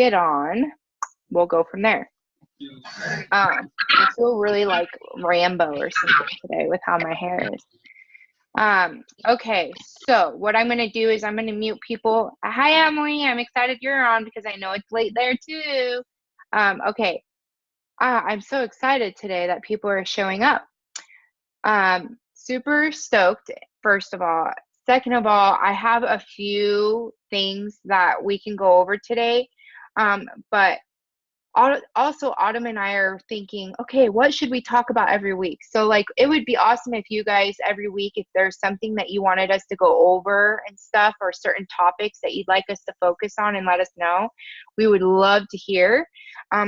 get on, we'll go from there. I feel really like Rambo or something today with how my hair is. Okay, so what I'm going to do is I'm going to mute people. Hi, Emily. I'm excited you're on because I know it's late there too. Okay. I'm so excited today that people are showing up. Super stoked, first of all. Second of all, I have a few things that we can go over today. But also Autumn and I are thinking, okay, what should we talk about every week? So like, it would be awesome if you guys every week, if there's something that you wanted us to go over and stuff, or certain topics that you'd like us to focus on, and let us know. We would love to hear.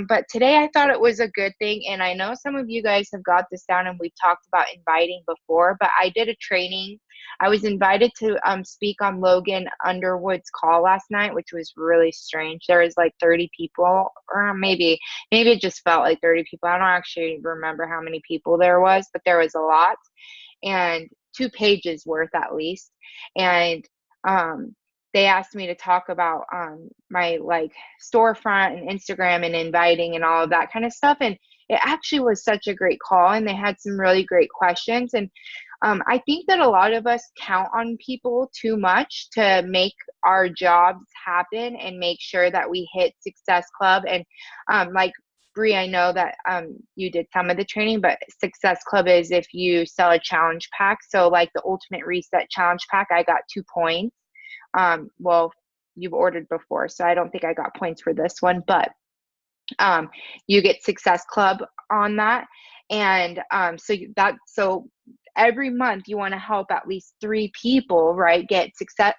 But today I thought it was a good thing. And I know some of you guys have got this down and we've talked about inviting before, but I did a training. I was invited to speak on Logan Underwood's call last night, which was really strange. There was like 30 people, or maybe it just felt like 30 people. I don't actually remember how many people there was, but there was a lot, and 2 pages worth at least. And they asked me to talk about my like storefront and Instagram and inviting and all of that kind of stuff. And it actually was such a great call, and they had some really great questions. And I think that a lot of us count on people too much to make our jobs happen and make sure that we hit Success Club. And like Bree, I know that you did some of the training, but Success Club is if you sell a challenge pack. So like the Ultimate Reset Challenge Pack, I got 2 points. Well, you've ordered before, so I don't think I got points for this one, but you get Success Club on that. And so every month you want to help at least 3 people, right, get Success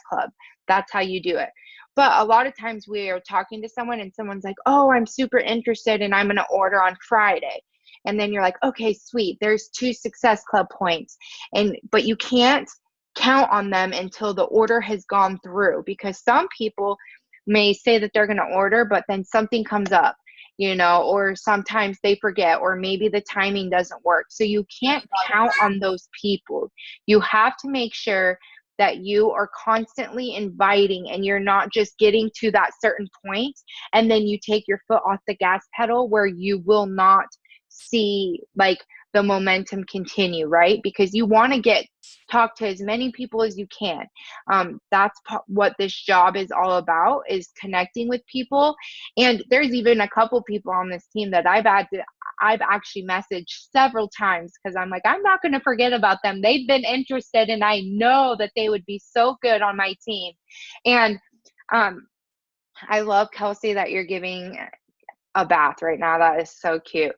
Club. That's how you do it. But a lot of times we are talking to someone and someone's like, oh, I'm super interested and I'm going to order on Friday. And then you're like, okay, sweet, there's 2 Success Club points. But you can't count on them until the order has gone through, because some people may say that they're going to order, but then something comes up, or sometimes they forget, or maybe the timing doesn't work. So you can't count on those people. You have to make sure that you are constantly inviting, and you're not just getting to that certain point and then you take your foot off the gas pedal, where you will not see like the momentum continue, right? Because you want to talk to as many people as you can. That's what this job is all about, is connecting with people. And there's even a couple people on this team that I've actually messaged several times, because I'm like, I'm not going to forget about them. They've been interested, and I know that they would be so good on my team. And I love, Kelsey, that you're giving a bath right now. That is so cute.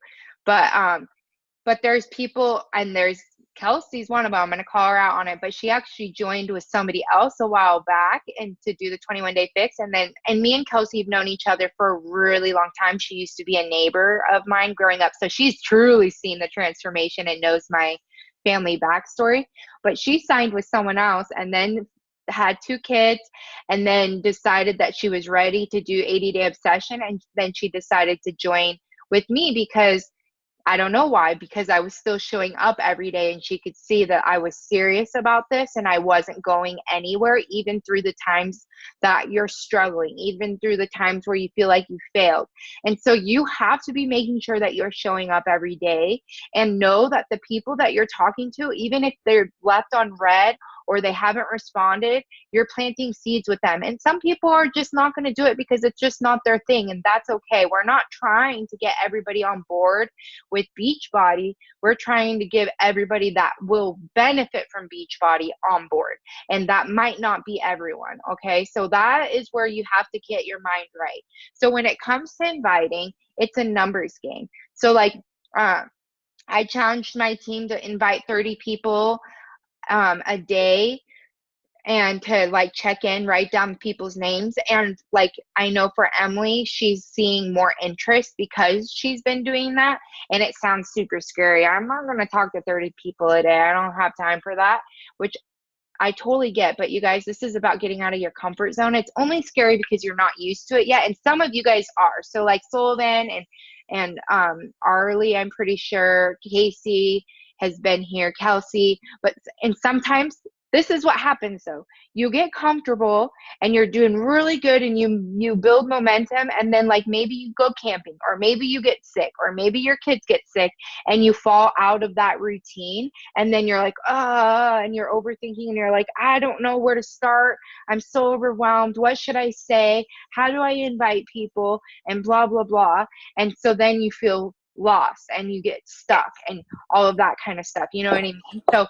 But there's people, and there's Kelsey's one of them. I'm going to call her out on it, but she actually joined with somebody else a while back and to do the 21-day fix. And me and Kelsey have known each other for a really long time. She used to be a neighbor of mine growing up. So she's truly seen the transformation and knows my family backstory. But she signed with someone else and then had 2 kids, and then decided that she was ready to do 80-day obsession. And then she decided to join with me, because I don't know why, because I was still showing up every day, and she could see that I was serious about this and I wasn't going anywhere, even through the times that you're struggling, even through the times where you feel like you failed. And so you have to be making sure that you're showing up every day, and know that the people that you're talking to, even if they're left on red or they haven't responded, you're planting seeds with them. And some people are just not going to do it because it's just not their thing, and that's okay. We're not trying to get everybody on board with Beachbody. We're trying to give everybody that will benefit from Beachbody on board, and that might not be everyone. Okay, so that is where you have to get your mind right. So when it comes to inviting, it's a numbers game. So like I challenged my team to invite 30 people a day, and to like check in, write down people's names. And like, I know for Emily, she's seeing more interest because she's been doing that. And it sounds super scary. I'm not going to talk to 30 people a day. I don't have time for that, which I totally get. But you guys, this is about getting out of your comfort zone. It's only scary because you're not used to it yet. And some of you guys are. So like Sullivan and Arlie, I'm pretty sure, Casey has been here, Kelsey, and sometimes this is what happens though. You get comfortable and you're doing really good and you build momentum, and then like maybe you go camping, or maybe you get sick, or maybe your kids get sick, and you fall out of that routine, and then you're like, and you're overthinking, and you're like, I don't know where to start. I'm so overwhelmed. What should I say? How do I invite people? And blah blah blah. And so then you feel lost and you get stuck and all of that kind of stuff. You know what I mean? So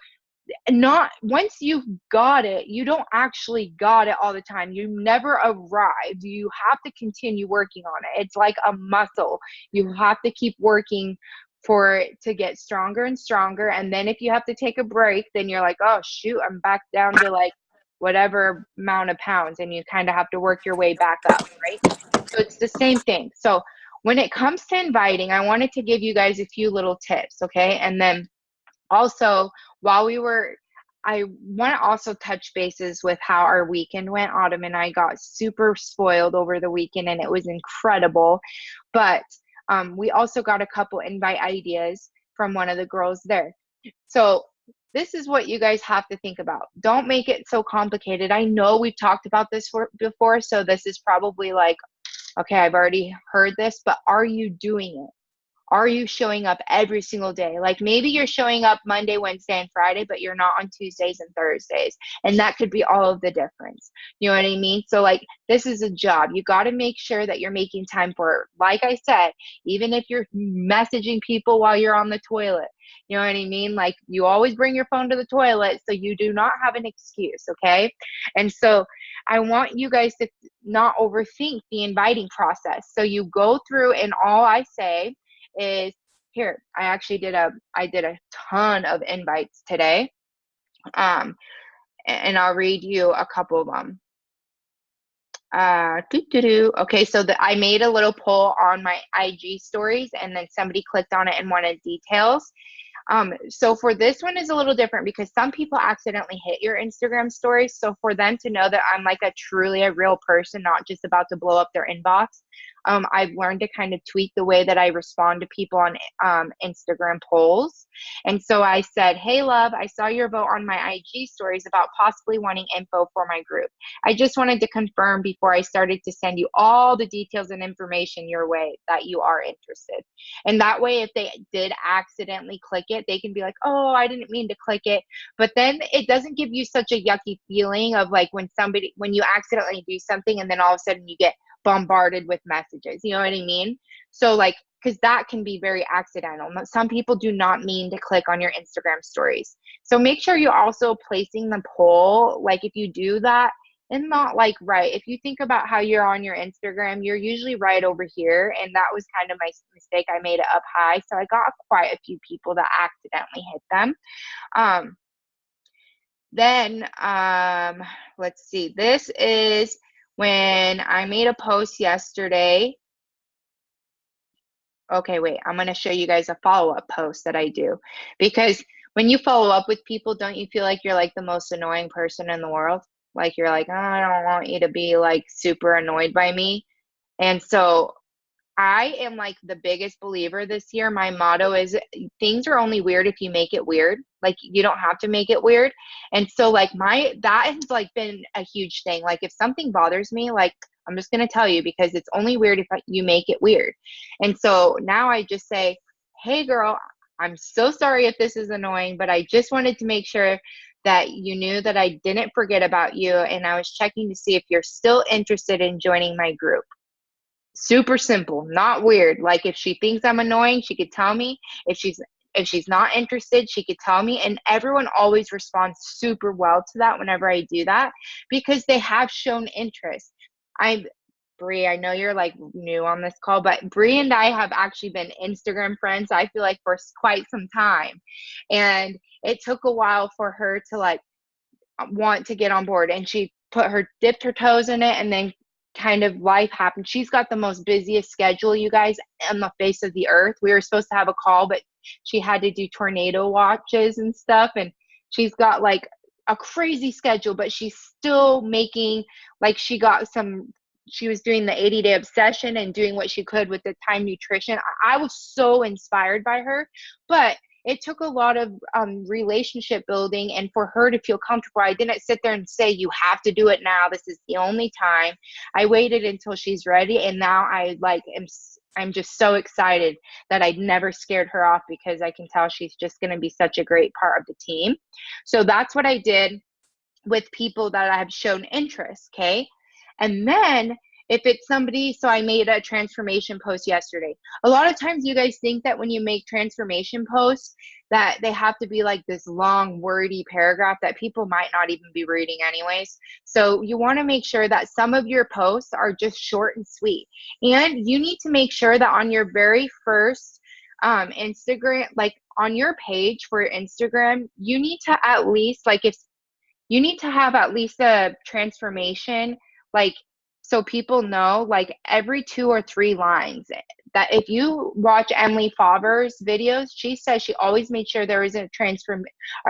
not once you've got it, you don't actually got it all the time. You never arrived. You have to continue working on it. It's like a muscle. You have to keep working for it to get stronger and stronger. And then if you have to take a break, then you're like, oh shoot, I'm back down to like whatever amount of pounds, and you kind of have to work your way back up, right? So it's the same thing. So when it comes to inviting, I wanted to give you guys a few little tips, okay? And then also, while we were, I want to also touch bases with how our weekend went. Autumn and I got super spoiled over the weekend, and it was incredible. But we also got a couple invite ideas from one of the girls there. So this is what you guys have to think about. Don't make it so complicated. I know we've talked about this before, so this is probably like, okay, I've already heard this, but are you doing it? Are you showing up every single day? Like maybe you're showing up Monday, Wednesday, and Friday, but you're not on Tuesdays and Thursdays. And that could be all of the difference. You know what I mean? So like this is a job. You got to make sure that you're making time for it. Like I said, even if you're messaging people while you're on the toilet, you know what I mean? Like you always bring your phone to the toilet so you do not have an excuse, okay? And so I want you guys to not overthink the inviting process. So you go through, and all I say is, here, I did a ton of invites today. And I'll read you a couple of them. Okay, so I made a little poll on my IG stories, and then somebody clicked on it and wanted details. So for this one is a little different because some people accidentally hit your Instagram stories. So for them to know that I'm like truly a real person, not just about to blow up their inbox, I've learned to kind of tweak the way that I respond to people on Instagram polls. And so I said, hey, love, I saw your vote on my IG stories about possibly wanting info for my group. I just wanted to confirm before I started to send you all the details and information your way that you are interested. And that way, if they did accidentally click it, they can be like, oh, I didn't mean to click it. But then it doesn't give you such a yucky feeling of like when you accidentally do something and then all of a sudden you get bombarded with messages. You know what I mean? So like, because that can be very accidental. Some people do not mean to click on your Instagram stories. So make sure you're also placing the poll. Like if you do that, and not like right. If you think about how you're on your Instagram, you're usually right over here. And that was kind of my mistake. I made it up high. So I got quite a few people that accidentally hit them. Let's see. This is when I made a post yesterday. Okay, wait, I'm going to show you guys a follow-up post that I do. Because when you follow up with people, don't you feel like you're like the most annoying person in the world? Like you're like, oh, I don't want you to be like super annoyed by me. And so I am like the biggest believer this year. My motto is things are only weird if you make it weird. Like you don't have to make it weird. And so like that has like been a huge thing. Like if something bothers me, like I'm just going to tell you because it's only weird if you make it weird. And so now I just say, hey girl, I'm so sorry if this is annoying, but I just wanted to make sure that you knew that I didn't forget about you. And I was checking to see if you're still interested in joining my group. Super simple, not weird. Like if she thinks I'm annoying, she could tell me. If she's not interested, she could tell me. And everyone always responds super well to that whenever I do that because they have shown interest. Bree, I know you're like new on this call, but Bree and I have actually been Instagram friends, I feel like for quite some time. And it took a while for her to like want to get on board, and she dipped her toes in it, and then kind of life happened. She's got the most busiest schedule, you guys, on the face of the earth. We were supposed to have a call, but she had to do tornado watches and stuff, and she's got like a crazy schedule, but she's still making like she was doing the 80-day obsession and doing what she could with the time nutrition. I was so inspired by her, but it took a lot of relationship building, and for her to feel comfortable. I didn't sit there and say, you have to do it now, this is the only time. I waited until she's ready, and now I'm just so excited that I never scared her off, because I can tell she's just going to be such a great part of the team. So that's what I did with people that I have shown interest. Okay. And then if it's somebody, so I made a transformation post yesterday. A lot of times you guys think that when you make transformation posts that they have to be like this long wordy paragraph that people might not even be reading anyways. So you want to make sure that some of your posts are just short and sweet. And you need to make sure that on your very first Instagram, like on your page for Instagram, you need to at least, like, if you need to have at least a transformation, like, so people know, like, every 2 or 3 lines. That if you watch Emily Faber's videos, she says she always made sure there is a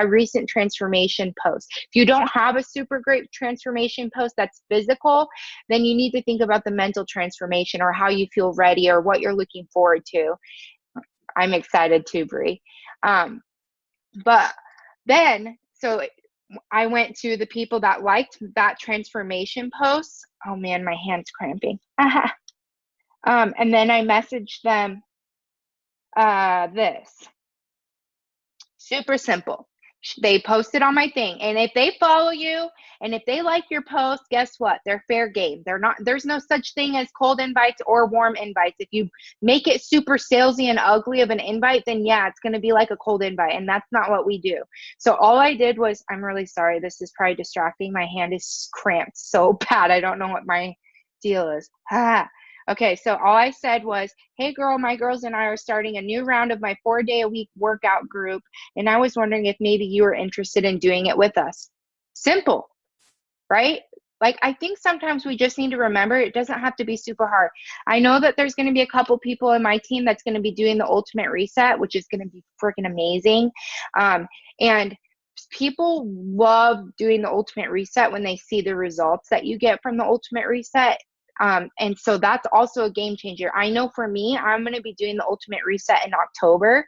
recent transformation post. If you don't have a super great transformation post that's physical, then you need to think about the mental transformation, or how you feel ready, or what you're looking forward to. I'm excited too, Brie. But then, so I went to the people that liked that transformation post. Oh man, my hand's cramping. And then I messaged them this. Super simple. They posted on my thing. And if they follow you and if they like your post, guess what? They're fair game. There's no such thing as cold invites or warm invites. If you make it super salesy and ugly of an invite, then yeah, it's going to be like a cold invite. And that's not what we do. So all I did was, I'm really sorry. This is probably distracting. My hand is cramped so bad. I don't know what my deal is. Okay, so all I said was, hey girl, my girls and I are starting a new round of my 4-day-a-week workout group, and I was wondering if maybe you were interested in doing it with us. Simple, right? Like, I think sometimes we just need to remember it doesn't have to be super hard. I know that there's going to be a couple people in my team that's going to be doing the Ultimate Reset, which is going to be freaking amazing. And people love doing the Ultimate Reset when they see the results that you get from the Ultimate Reset. And so that's also a game changer. I know for me, I'm going to be doing the Ultimate Reset in October,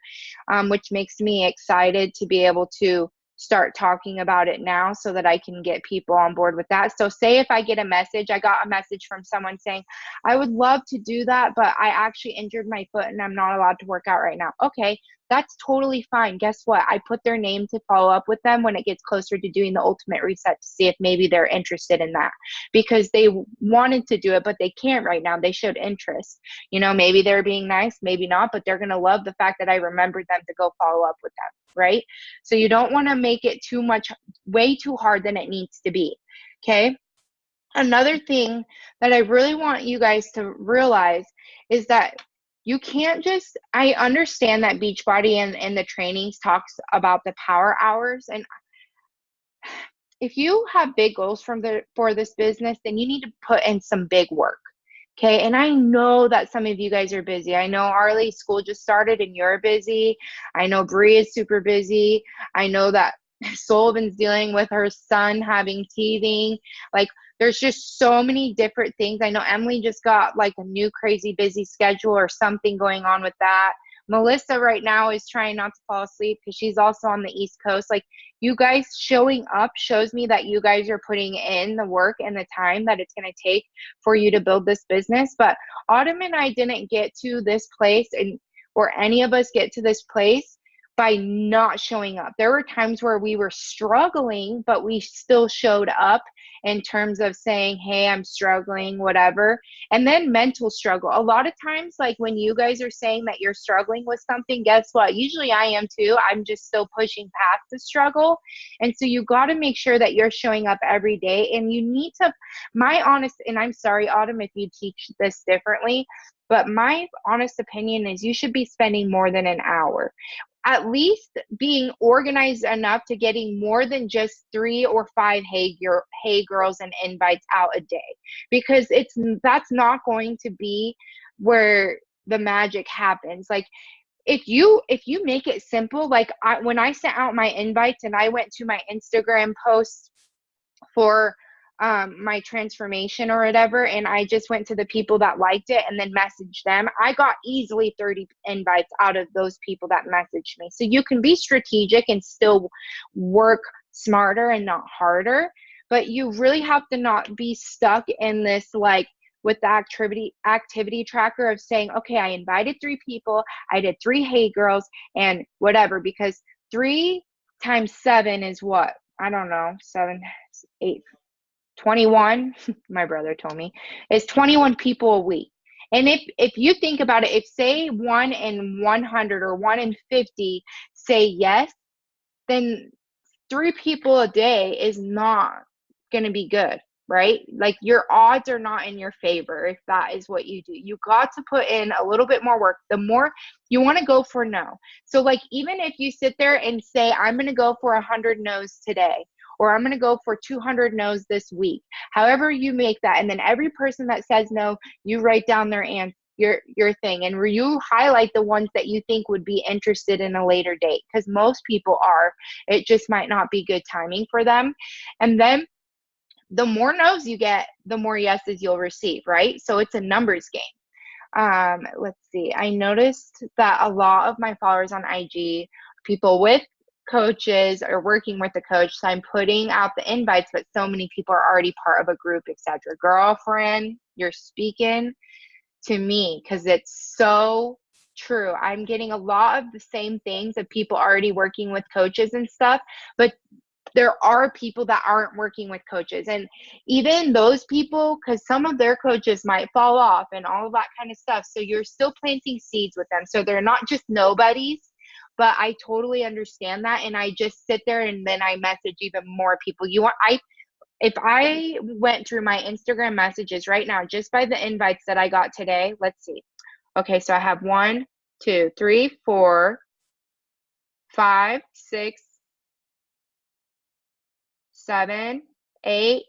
which makes me excited to be able to start talking about it now so that I can get people on board with that. So say if I get a message, I got a message from someone saying, I would love to do that, but I actually injured my foot and I'm not allowed to work out right now. Okay, that's totally fine. Guess what? I put their name to follow up with them when it gets closer to doing the Ultimate Reset to see if maybe they're interested in that, because they wanted to do it, but they can't right now. They showed interest. You know, maybe they're being nice, maybe not, but they're going to love the fact that I remembered them to go follow up with them, right? So you don't want to make it too much, way too hard than it needs to be, okay? Another thing that I really want you guys to realize is that you can't just, I understand that Beachbody and the trainings talks about the power hours. And if you have big goals for this business, then you need to put in some big work. Okay. And I know that some of you guys are busy. I know Arlie's school just started and you're busy. I know Bree is super busy. I know that Sullivan's dealing with her son having teething. Like, there's just so many different things. I know Emily just got like a new crazy busy schedule or something going on with that. Melissa right now is trying not to fall asleep because she's also on the East Coast. Like, you guys showing up shows me that you guys are putting in the work and the time that it's going to take for you to build this business. But Autumn and I didn't get to this place, or any of us get to this place by not showing up. There were times where we were struggling, but we still showed up in terms of saying, hey, I'm struggling, whatever. And then mental struggle. A lot of times, like when you guys are saying that you're struggling with something, guess what? Usually I am too. I'm just still pushing past the struggle. And so you got to make sure that you're showing up every day. And you need to, and I'm sorry, Autumn, if you teach this differently, but my honest opinion is you should be spending more than an hour, at least being organized enough to getting more than just 3 or 5 hey girls and invites out a day, because that's not going to be where the magic happens. Like, if you make it simple, like when I sent out my invites and I went to my Instagram posts for my transformation or whatever, and I just went to the people that liked it and then messaged them, I got easily 30 invites out of those people that messaged me. So you can be strategic and still work smarter and not harder, but you really have to not be stuck in this, like, with the activity tracker of saying, okay, I invited 3 people, I did 3 Hey Girls and whatever, because 3 times 7 is what? I don't know, 7, 8, 21. My brother told me it's 21 people a week. And if you think about it, if say 1 in 100 or 1 in 50 say yes, then 3 people a day is not going to be good, right? Like, your odds are not in your favor if that is what you do. You got to put in a little bit more work. The more you want to go for no. So, like, even if you sit there and say, I'm going to go for 100 no's today, or I'm going to go for 200 no's this week, however you make that, and then every person that says no, you write down their answer, your thing, and you highlight the ones that you think would be interested in a later date, because most people are. It just might not be good timing for them. And then the more no's you get, the more yeses you'll receive, right? So it's a numbers game. Let's see. I noticed that a lot of my followers on IG, people with coaches or working with a coach, so I'm putting out the invites, but so many people are already part of a group, etc. Girlfriend, you're speaking to me, because it's so true. I'm getting a lot of the same things of people already working with coaches and stuff, but there are people that aren't working with coaches, and even those people, because some of their coaches might fall off and all of that kind of stuff, so you're still planting seeds with them, so they're not just nobodies. But I totally understand that, and I just sit there and then I message even more people. If I went through my Instagram messages right now, just by the invites that I got today, let's see. Okay, so I have 1, 2, 3, 4, 5, 6, 7, 8,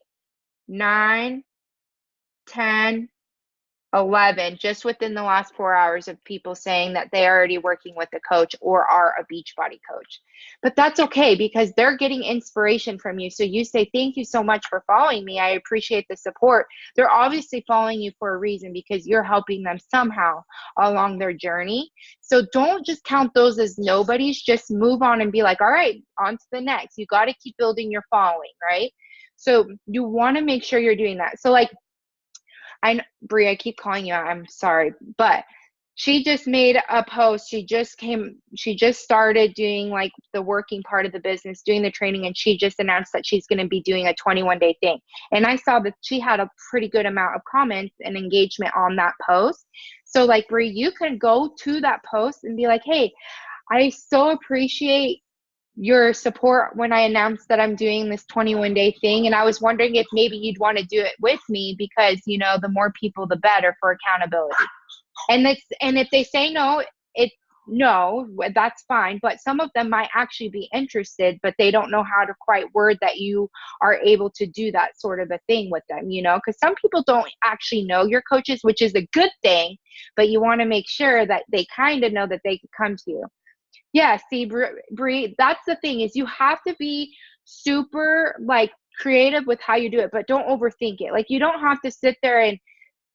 9, 10, 11, just within the last 4 hours, of people saying that they are already working with a coach or are a Beachbody coach. But that's okay, because they're getting inspiration from you. So you say, thank you so much for following me. I appreciate the support. They're obviously following you for a reason, because you're helping them somehow along their journey. So don't just count those as nobodies. Just move on and be like, all right, on to the next. You got to keep building your following, right? So you want to make sure you're doing that. So, like, Brie, I keep calling you out. I'm sorry, but she just made a post. She just started doing, like, the working part of the business, doing the training, and she just announced that she's going to be doing a 21-day thing. And I saw that she had a pretty good amount of comments and engagement on that post. So, like, Brie, you could go to that post and be like, hey, I so appreciate your support when I announced that I'm doing this 21-day thing. And I was wondering if maybe you'd want to do it with me, because, the more people, the better for accountability. And if they say no, no, that's fine. But some of them might actually be interested, but they don't know how to quite word that you are able to do that sort of a thing with them, because some people don't actually know your coaches, which is a good thing, but you want to make sure that they kind of know that they could come to you. Yeah, see, Brie, that's the thing, is you have to be super, like, creative with how you do it, but don't overthink it. Like, you don't have to sit there and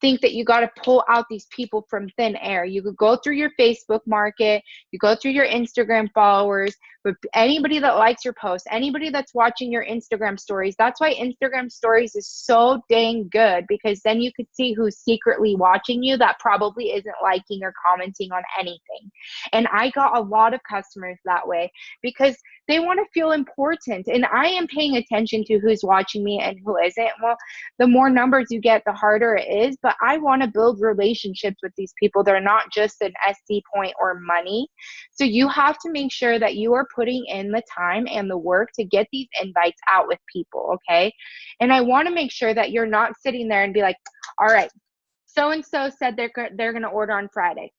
think that you got to pull out these people from thin air. You could go through your Facebook market, you go through your Instagram followers, but anybody that likes your post, anybody that's watching your Instagram stories. That's why Instagram stories is so dang good, because then you could see who's secretly watching you that probably isn't liking or commenting on anything. And I got a lot of customers that way, because they want to feel important, and I am paying attention to who's watching me and who isn't. Well, the more numbers you get, the harder it is, but I want to build relationships with these people. They're not just an SC point or money. So you have to make sure that you are putting in the time and the work to get these invites out with people, okay? And I want to make sure that you're not sitting there and be like, all right, so-and-so said they're going to order on Friday.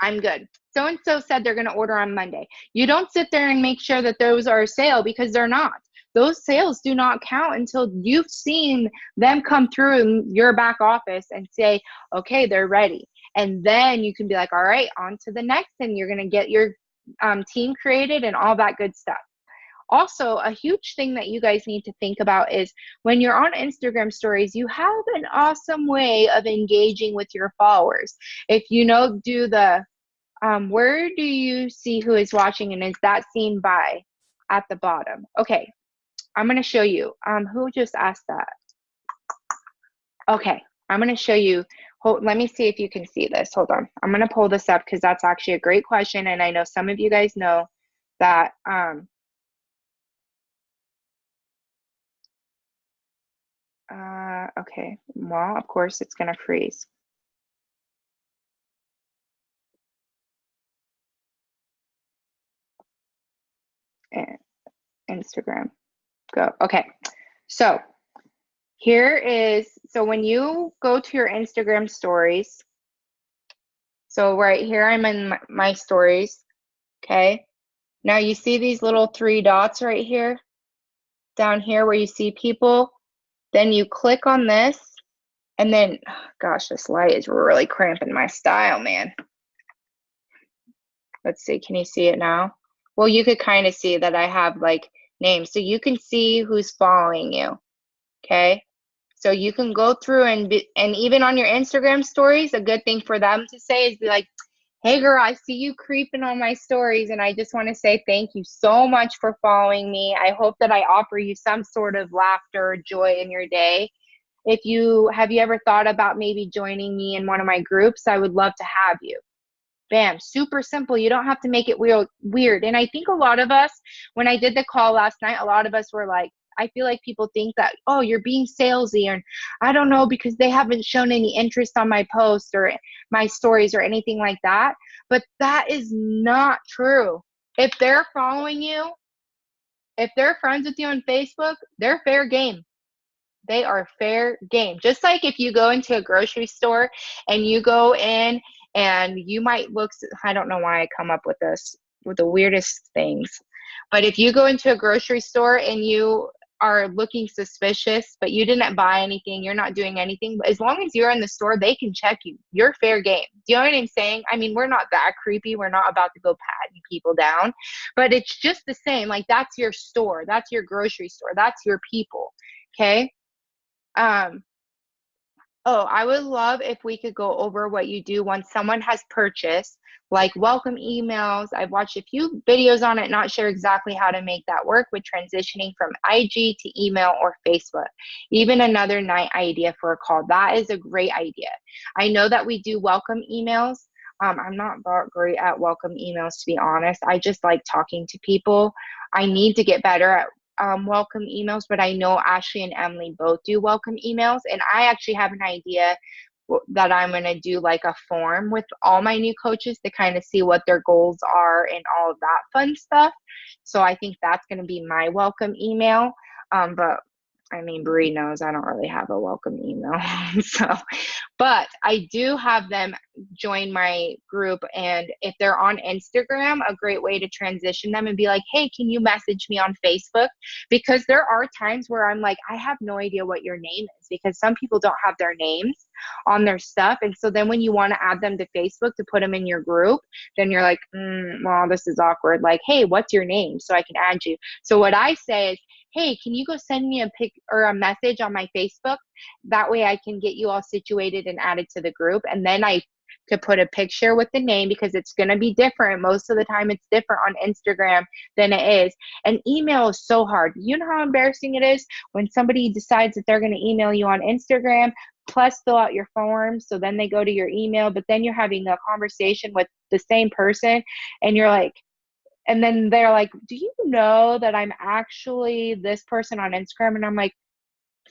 I'm good. So-and-so said they're going to order on Monday. You don't sit there and make sure that those are a sale, because they're not. Those sales do not count until you've seen them come through in your back office and say, okay, they're ready. And then you can be like, all right, on to the next, and you're going to get your team created and all that good stuff. Also, a huge thing that you guys need to think about is when you're on Instagram stories, you have an awesome way of engaging with your followers. If you know, do the where do you see who is watching, and is that seen by at the bottom? Okay, I'm going to show you. Who just asked that? Okay, I'm going to show you. Let me see if you can see this. Hold on. I'm going to pull this up because that's actually a great question, and I know some of you guys know that. Okay, well, of course it's going to freeze. Instagram, go. Okay, so here is, so when you go to your Instagram stories, so right here I'm in my stories, okay? Now you see these little 3 dots right here, down here where you see people, then you click on this, and then, gosh, this light is really cramping my style, man. Let's see, can you see it now? Well, you could kind of see that I have like names, so you can see who's following you, okay? So you can go through and even on your Instagram stories, a good thing for them to say is be like, hey girl, I see you creeping on my stories, and I just want to say thank you so much for following me. I hope that I offer you some sort of laughter or joy in your day. If you have you ever thought about maybe joining me in one of my groups, I would love to have you. Bam, super simple. You don't have to make it weird. And I think a lot of us, when I did the call last night, a lot of us were like, I feel like people think that, oh, you're being salesy, and I don't know, because they haven't shown any interest on my posts or my stories or anything like that. But that is not true. If they're following you, if they're friends with you on Facebook, they're fair game. They are fair game. Just like if you go into a grocery store and you go in and you might look, I don't know why I come up with this, with the weirdest things, but if you go into a grocery store and you are looking suspicious, but you didn't buy anything, you're not doing anything, but as long as you're in the store, they can check you. You're fair game. Do you know what I'm saying? I mean, we're not that creepy. We're not about to go patting people down, but it's just the same. Like, that's your store. That's your grocery store. That's your people. Okay. Um, oh, I would love if we could go over what you do once someone has purchased, like welcome emails. I've watched a few videos on it, not sure exactly how to make that work with transitioning from IG to email or Facebook. Even another night idea for a call. That is a great idea. I know that we do welcome emails. I'm not that great at welcome emails, to be honest. I just like talking to people. I need to get better at welcome emails, but I know Ashley and Emily both do welcome emails. And I actually have an idea that I'm going to do like a form with all my new coaches to kind of see what their goals are and all of that fun stuff. So I think that's going to be my welcome email. But I mean, Bree knows I don't really have a welcome email. So, but I do have them join my group. And if they're on Instagram, a great way to transition them and be like, hey, can you message me on Facebook? Because there are times where I'm like, I have no idea what your name is, because some people don't have their names on their stuff. And so then when you want to add them to Facebook to put them in your group, then you're like, well, this is awkward. Like, hey, what's your name? So I can add you. So what I say is, hey, can you go send me a pic or a message on my Facebook? That way I can get you all situated and added to the group. And then I could put a picture with the name, because it's going to be different. Most of the time it's different on Instagram than it is. And email is so hard. You know how embarrassing it is when somebody decides that they're going to email you on Instagram, plus fill out your form. So then they go to your email, but then you're having a conversation with the same person, and you're like, and then they're like, do you know that I'm actually this person on Instagram? And I'm like,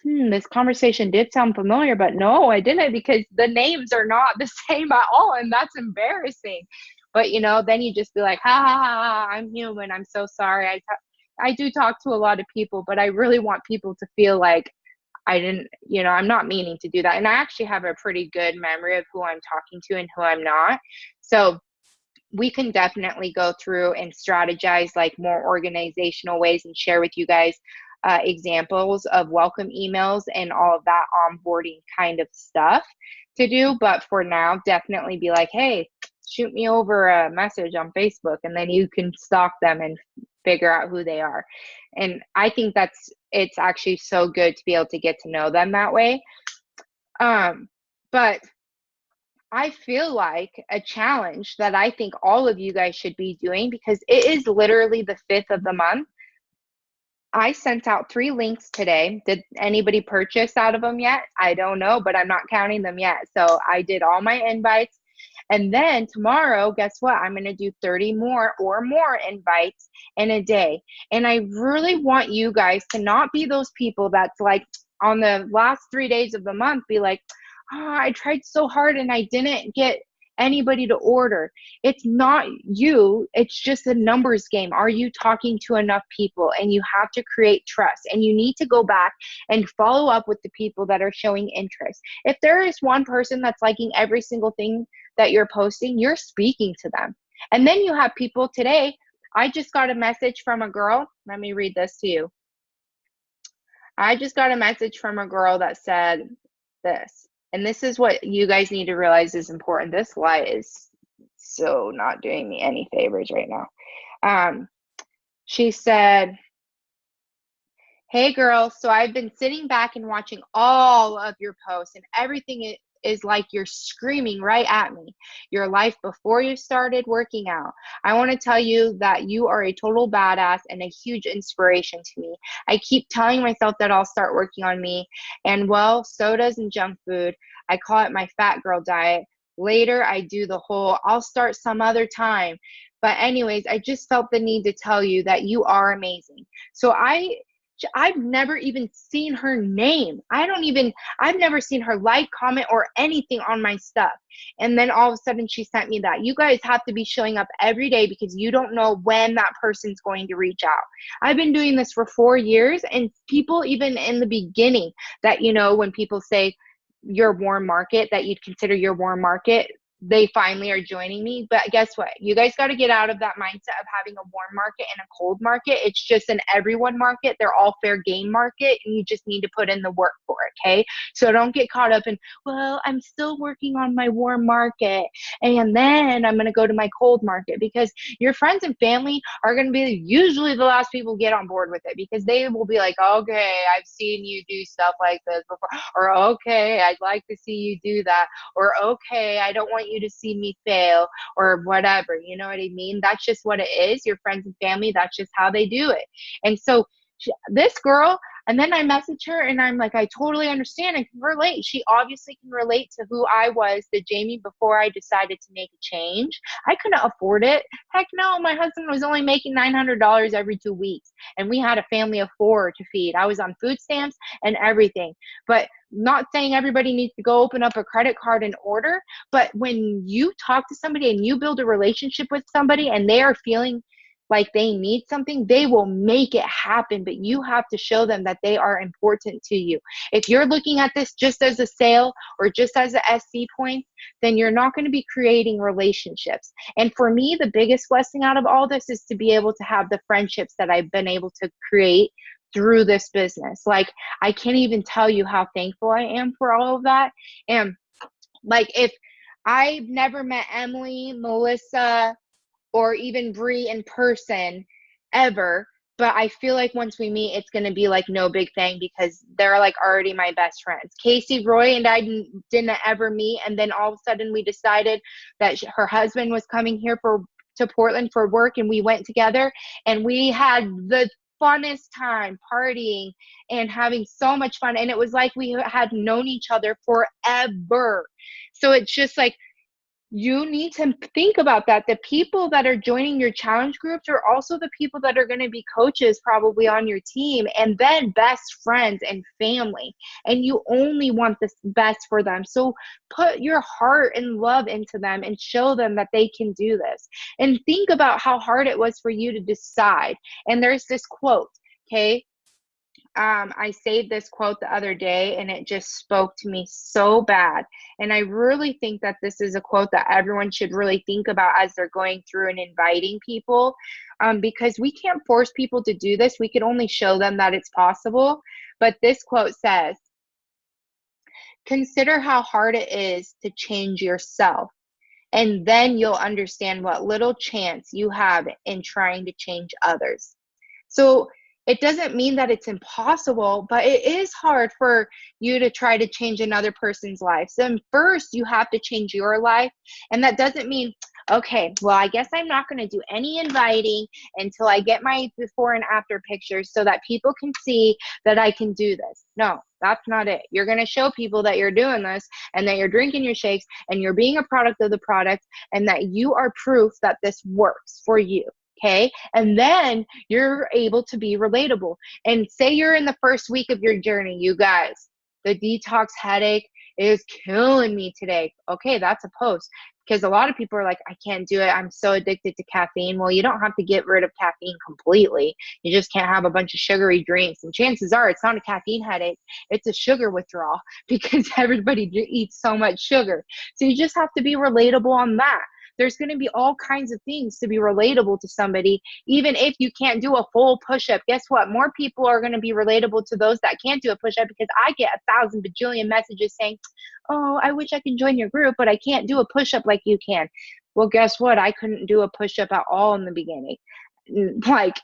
this conversation did sound familiar, but no, I didn't, because the names are not the same at all. And that's embarrassing. But, then you just be like, ha, ha, ha, I'm human. I'm so sorry. I do talk to a lot of people, but I really want people to feel like I didn't, I'm not meaning to do that. And I actually have a pretty good memory of who I'm talking to and who I'm not. So we can definitely go through and strategize like more organizational ways and share with you guys examples of welcome emails and all of that onboarding kind of stuff to do. But for now, definitely be like, hey, shoot me over a message on Facebook, and then you can stalk them and figure out who they are. And I think it's actually so good to be able to get to know them that way. But I feel like a challenge that I think all of you guys should be doing, because it is literally the 5th of the month. I sent out 3 links today. Did anybody purchase out of them yet? I don't know, but I'm not counting them yet. So I did all my invites. And then tomorrow, guess what? I'm going to do 30 more or more invites in a day. And I really want you guys to not be those people that's like on the last 3 days of the month, be like, oh, I tried so hard and I didn't get anybody to order. It's not you, it's just a numbers game. Are you talking to enough people? And you have to create trust, and you need to go back and follow up with the people that are showing interest. If there is one person that's liking every single thing that you're posting, you're speaking to them. And then you have people today. I just got a message from a girl. Let me read this to you. I just got a message from a girl that said this. And this is what you guys need to realize is important. This light is so not doing me any favors right now. She said, hey girl, so I've been sitting back and watching all of your posts, and everything is like you're screaming right at me. Your life before you started working out. I want to tell you that you are a total badass and a huge inspiration to me. I keep telling myself that I'll start working on me, and well, sodas and junk food. I call it my fat girl diet. Later, I do the whole, I'll start some other time. But anyways, I just felt the need to tell you that you are amazing. So I've never even seen her name. I've never seen her like, comment, or anything on my stuff. And then all of a sudden she sent me that. You guys have to be showing up every day, because you don't know when that person's going to reach out. I've been doing this for 4 years, and people, even in the beginning, that, when people say your warm market, that you'd consider your warm market, they finally are joining me. But guess what? You guys got to get out of that mindset of having a warm market and a cold market. It's just an everyone market. They're all fair game market, and you just need to put in the work for it. Okay. So don't get caught up in, well, I'm still working on my warm market, and then I'm going to go to my cold market, because your friends and family are going to be usually the last people to get on board with it, because they will be like, okay, I've seen you do stuff like this before, or okay, I'd like to see you do that, or okay, I don't want you to see me fail, or whatever. You know what I mean? That's just what it is. Your friends and family, that's just how they do it. And so this girl, and then I message her and I'm like, I totally understand and can relate. She obviously can relate to who I was, the Jamie before I decided to make a change. I couldn't afford it. Heck no, my husband was only making $900 every 2 weeks, and we had a family of 4 to feed. I was on food stamps and everything. But not saying everybody needs to go open up a credit card and order, but when you talk to somebody and you build a relationship with somebody and they are feeling like they need something, they will make it happen. But you have to show them that they are important to you. If you're looking at this just as a sale or just as a SC point, then you're not going to be creating relationships. And for me, the biggest blessing out of all this is to be able to have the friendships that I've been able to create through this business. Like, I can't even tell you how thankful I am for all of that. And like, if I've never met Emily, Melissa, or even Bree in person ever, but I feel like once we meet, it's going to be like no big thing, because they're like already my best friends. Casey Roy and I didn't ever meet, and then all of a sudden we decided that her husband was coming here to Portland for work, and we went together, and we had the funnest time partying and having so much fun, and it was like we had known each other forever. So it's just like, you need to think about that. The people that are joining your challenge groups are also the people that are going to be coaches probably on your team, and then best friends and family. And you only want the best for them. So put your heart and love into them and show them that they can do this. And think about how hard it was for you to decide. And there's this quote, okay? I saved this quote the other day, and it just spoke to me so bad. And I really think that this is a quote that everyone should really think about as they're going through and inviting people, because we can't force people to do this. We can only show them that it's possible. But this quote says, consider how hard it is to change yourself, And then you'll understand what little chance you have in trying to change others. So it doesn't mean that it's impossible, but it is hard for you to try to change another person's life. So first, you have to change your life. And that doesn't mean, okay, well, I guess I'm not going to do any inviting until I get my before and after pictures so that people can see that I can do this. No, that's not it. You're going to show people that you're doing this and that you're drinking your shakes and you're being a product of the product and that you are proof that this works for you. Okay. And then you're able to be relatable. And say you're in the first week of your journey, you guys, the detox headache is killing me today. Okay, that's a post. Because a lot of people are like, I can't do it. I'm so addicted to caffeine. Well, you don't have to get rid of caffeine completely. You just can't have a bunch of sugary drinks. And chances are it's not a caffeine headache. It's a sugar withdrawal because everybody eats so much sugar. So you just have to be relatable on that. There's going to be all kinds of things to be relatable to somebody. Even if you can't do a full push-up, guess what? More people are going to be relatable to those that can't do a push-up because I get 1,000 bajillion messages saying, oh, I wish I could join your group, but I can't do a push-up like you can. Well, guess what? I couldn't do a push-up at all in the beginning. Like,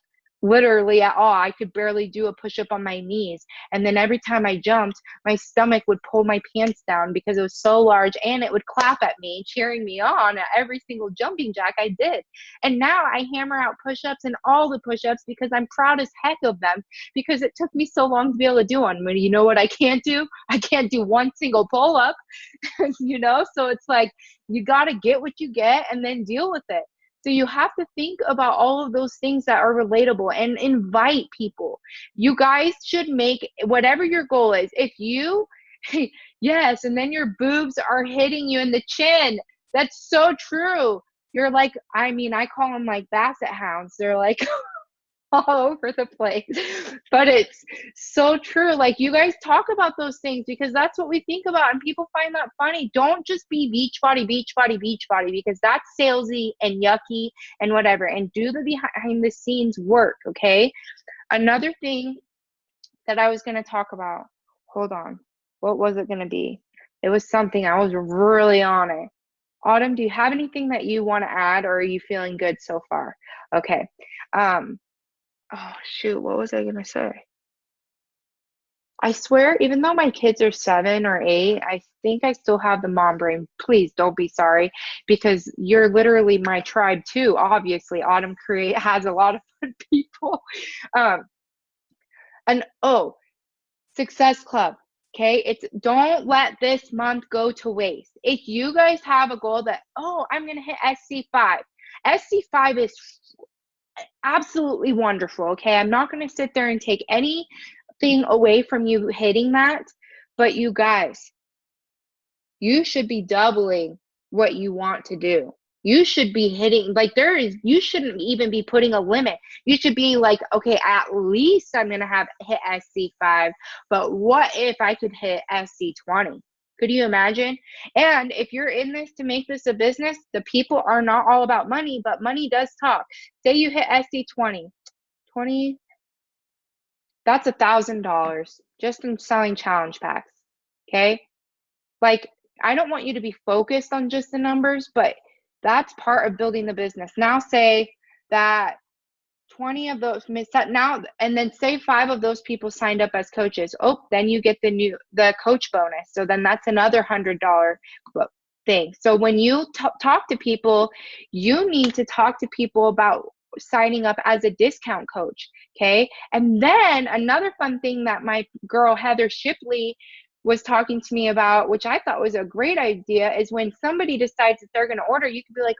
literally at all. I could barely do a push-up on my knees. And then every time I jumped, my stomach would pull my pants down because it was so large, and it would clap at me, cheering me on at every single jumping jack I did. And now I hammer out push-ups and all the push-ups because I'm proud as heck of them because it took me so long to be able to do one. But you know what I can't do? I can't do one single pull-up, So it's like, you got to get what you get and then deal with it. So you have to think about all of those things that are relatable and invite people. You guys should make whatever your goal is. If you, yes, and then your boobs are hitting you in the chin. That's so true. You're like, I call them like basset hounds. They're like all over the place, but it's so true. Like, you guys talk about those things because that's what we think about, and people find that funny. Don't just be beach body because that's salesy and yucky and whatever, and do the behind the scenes work. Okay. Another thing that I was going to talk about, hold on, what was it going to be? It was something I was really on it. Autumn, do you have anything that you want to add, or are you feeling good so far? Okay. Oh, shoot, what was I going to say? I swear, even though my kids are 7 or 8, I think I still have the mom brain. Please don't be sorry, because you're literally my tribe too. Obviously, Autumn Create has a lot of fun people. Success Club. Okay, don't let this month go to waste. If you guys have a goal that, I'm going to hit SC5. SC5 is absolutely wonderful. Okay, I'm not going to sit there and take anything away from you hitting that, but you guys, you should be doubling what you want to do. You should be hitting, like, you shouldn't even be putting a limit. You should be like, okay, at least I'm going to hit SC5, but what if I could hit SC20? Could you imagine? And if you're in this to make this a business, the people are not all about money, but money does talk. Say you hit SC20, 20, that's $1,000 just in selling challenge packs. Okay. Like, I don't want you to be focused on just the numbers, but that's part of building the business. Now say that 20 of those now, and then say 5 of those people signed up as coaches. Then you get the coach bonus. So then that's another $100 thing. So when you talk to people, you need to talk to people about signing up as a discount coach. Okay. And then another fun thing that my girl Heather Shipley was talking to me about, which I thought was a great idea, is when somebody decides that they're going to order, you could be like,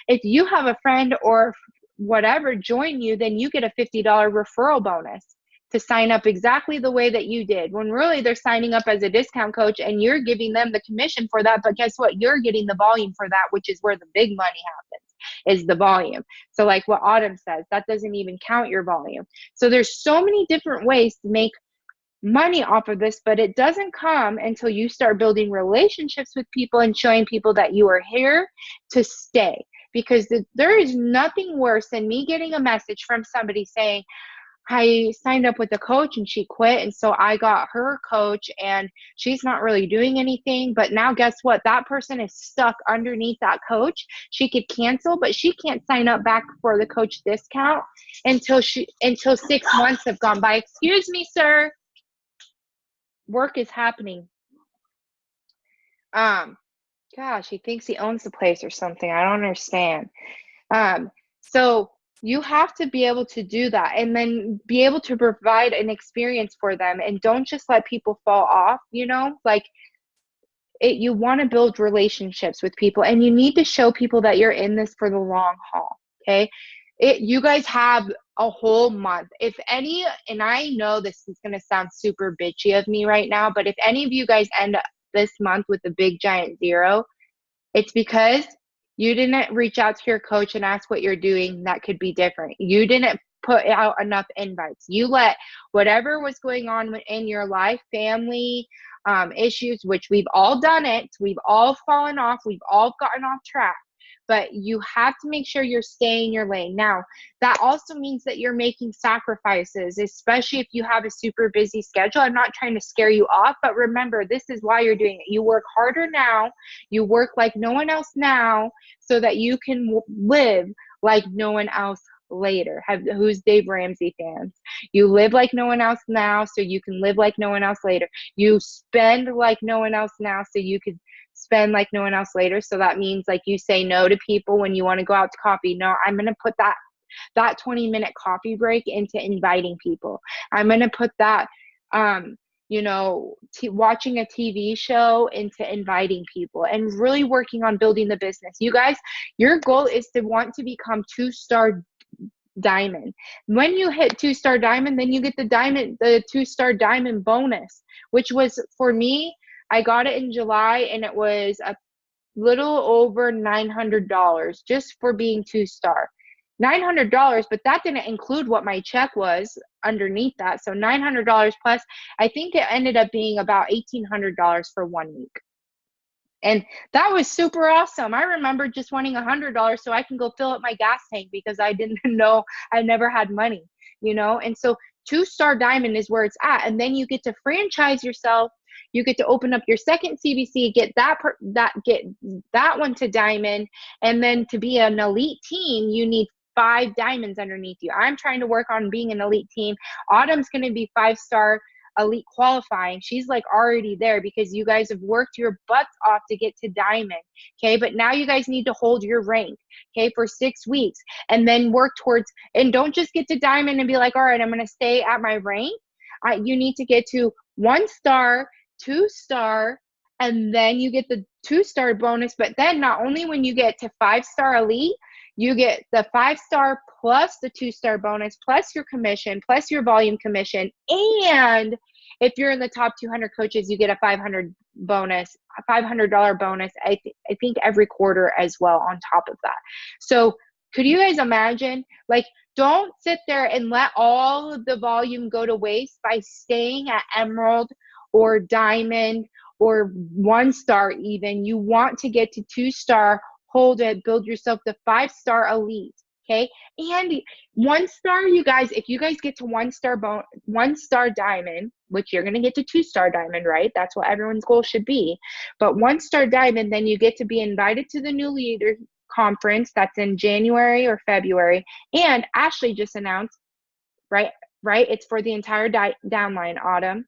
if you have a friend or whatever join you, then you get a $50 referral bonus to sign up exactly the way that you did, when really they're signing up as a discount coach and you're giving them the commission for that. But guess what? You're getting the volume for that, which is where the big money happens, is the volume. So like what Autumn says, that doesn't even count your volume. So there's so many different ways to make money off of this, but it doesn't come until you start building relationships with people and showing people that you are here to stay. Because there is nothing worse than me getting a message from somebody saying, I signed up with a coach and she quit. And so I got her coach and she's not really doing anything. But now, guess what? That person is stuck underneath that coach. She could cancel, but she can't sign up back for the coach discount until 6 months have gone by. Excuse me, sir. Work is happening. Um, Gosh, he thinks he owns the place or something. I don't understand. So you have to be able to do that and then be able to provide an experience for them and don't just let people fall off, like you want to build relationships with people and you need to show people that you're in this for the long haul. Okay. You guys have a whole month. If any, and I know this is going to sound super bitchy of me right now, but if any of you guys end up this month with a big giant zero, it's because you didn't reach out to your coach and ask what you're doing that could be different. You didn't put out enough invites. You let whatever was going on in your life, family, issues, which we've all done it. We've all fallen off. We've all gotten off track. But you have to make sure you're staying in your lane. Now, that also means that you're making sacrifices, especially if you have a super busy schedule. I'm not trying to scare you off, but remember, this is why you're doing it. You work harder now. You work like no one else now so that you can live like no one else later. Who's Dave Ramsey fans? You live like no one else now so you can live like no one else later. You spend like no one else now so you could spend like no one else later. So that means like you say no to people when you want to go out to coffee. No, I'm going to put that 20-minute coffee break into inviting people. I'm going to put that watching a TV show into inviting people and really working on building the business. You guys, your goal is to want to become 2-star diamond. When you hit 2-star diamond, then you get the 2-star diamond bonus, which was for me, I got it in July and it was a little over $900 just for being 2-star. $900, but that didn't include what my check was underneath that. So $900 plus, I think it ended up being about $1,800 for 1 week. And that was super awesome. I remember just wanting $100 so I can go fill up my gas tank because I didn't know, I never had money, And so 2-star diamond is where it's at. And then you get to franchise yourself. You get to open up your second CBC, get that one to diamond. And then to be an elite team, you need 5 diamonds underneath you. I'm trying to work on being an elite team. Autumn's going to be 5-star elite qualifying. She's like already there because you guys have worked your butts off to get to diamond. Okay. But now you guys need to hold your rank. Okay. For 6 weeks and then work towards, and don't just get to diamond and be like, all right, I'm going to stay at my rank. You need to get to 1-star, 2-star, and then you get the 2-star bonus. But then not only when you get to 5-star elite, you get the 5-star plus the 2-star bonus, plus your commission, plus your volume commission. And if you're in the top 200 coaches, you get a $500 bonus, I think every quarter as well on top of that. So could you guys imagine? Like, don't sit there and let all of the volume go to waste by staying at emerald or diamond or 1-star even. You want to get to 2-star, hold it, build yourself the 5-star elite. Okay. And 1-star, you guys, if you guys get to 1-star diamond, which you're going to get to 2-star diamond, right? That's what everyone's goal should be. But 1-star diamond, then you get to be invited to the new leader conference. That's in January or February. And Ashley just announced, right? It's for the entire downline, Autumn,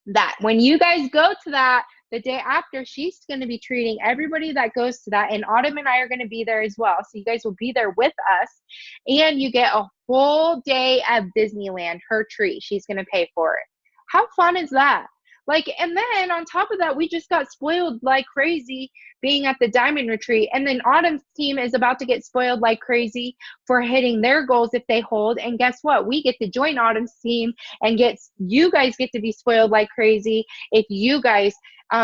that when you guys go to that, the day after, she's going to be treating everybody that goes to that. And Autumn and I are going to be there as well. So you guys will be there with us. And you get a whole day of Disneyland, her treat. She's going to pay for it. How fun is that? Like, and then on top of that, we just got spoiled like crazy being at the Diamond Retreat. And then Autumn's team is about to get spoiled like crazy for hitting their goals if they hold. And guess what? We get to join Autumn's team and you guys get to be spoiled like crazy if you guys